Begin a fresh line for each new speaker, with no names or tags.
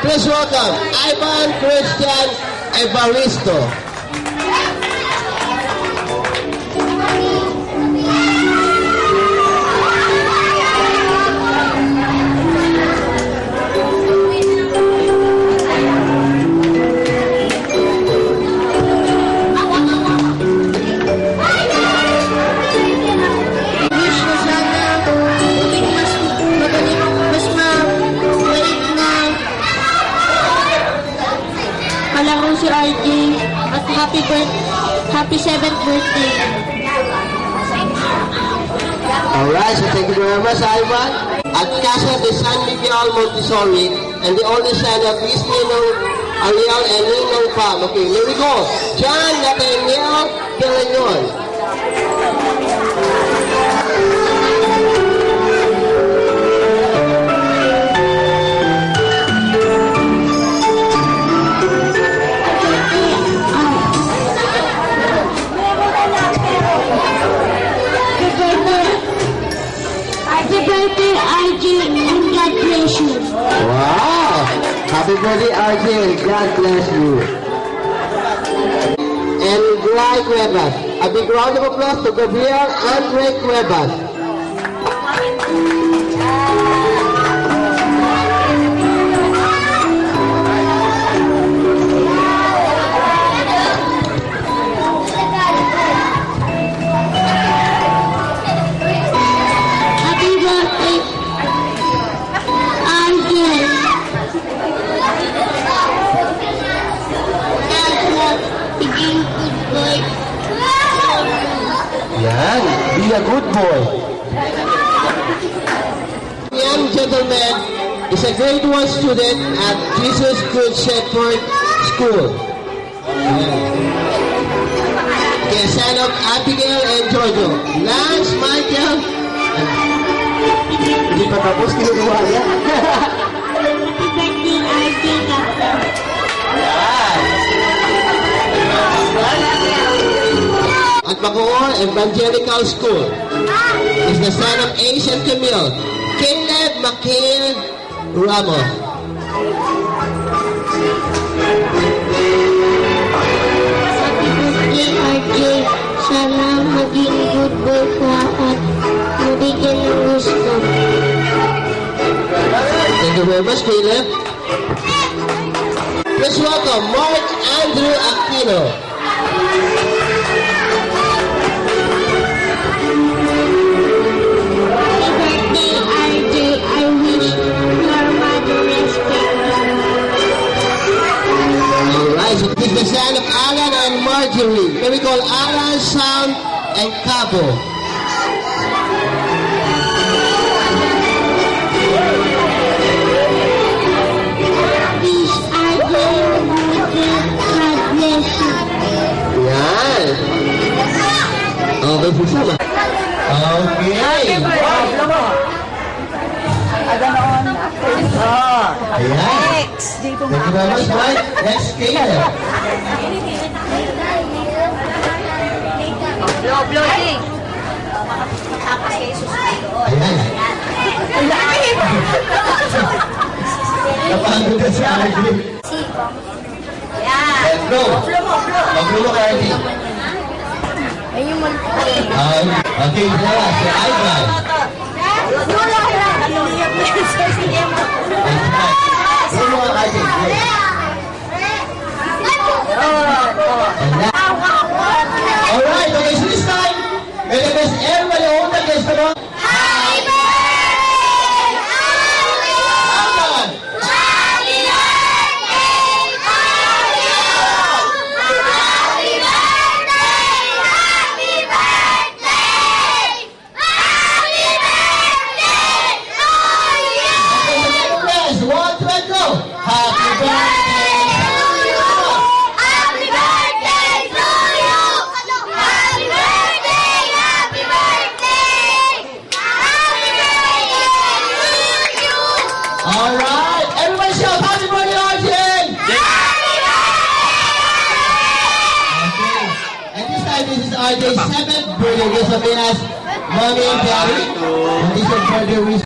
Please welcome Ivan Christian Evaristo.
Malaro si RJ at happy 7th birthday.
Alright, so thank you very much, Ivan. At Casa de San Miguel Montessori and the only son of Miss Ninong Ariel and Ninong Pam. Okay, here we go. John Nathaniel Pelayon.
And God bless you.
Wow! Happy birthday, RJ. God bless you. And Gray Cuevas. A big round of applause to Gabriel Andre Cuevas. Yan, be a good boy. Young gentleman is a grade 1 student at Jesus Good Shepherd School. Okay, sign up Abigail and Jojo. Lance, Michael. Hindi pa tapos, kinukuha niya.
Happy birthday, RJ Captain.
At Bacoor Evangelical School is the son of Ace and Camille, Caleb McHale Ramos.
Happy birthday, RJ. Sana maging good boy ka at mabigyan ng gusto.
Thank you very much, Caleb. Please welcome Mark Andrew Aquino. He's the son of Alan and Marjorie. Can we call Alan, Sam, and Cabo?
Please, RJ, God bless you.
Yan. Okay po sama. Okay. Ayan.
Next.
Thank you very much, Mike. Next, Caleb.
Blogging.
Ayan. Napagod na si RJ. Let's go. Maglulo ka, RJ. Okay, yeah, si Ivan. Lulo ka, RJ. Alright, okay, so this time, may the best everybody on the guest mo.
Happy birthday,
Ivan!
Happy birthday, Happy birthday, happy birthday, happy birthday to you.
Yes, 1, 2, go! Happy birthday! Alright, everybody shout happy birthday, RJ!
Happy birthday!
Okay, and this time this is RJ's 7th birthday. Sabihin as Mommy and Daddy. And this is birthday wish.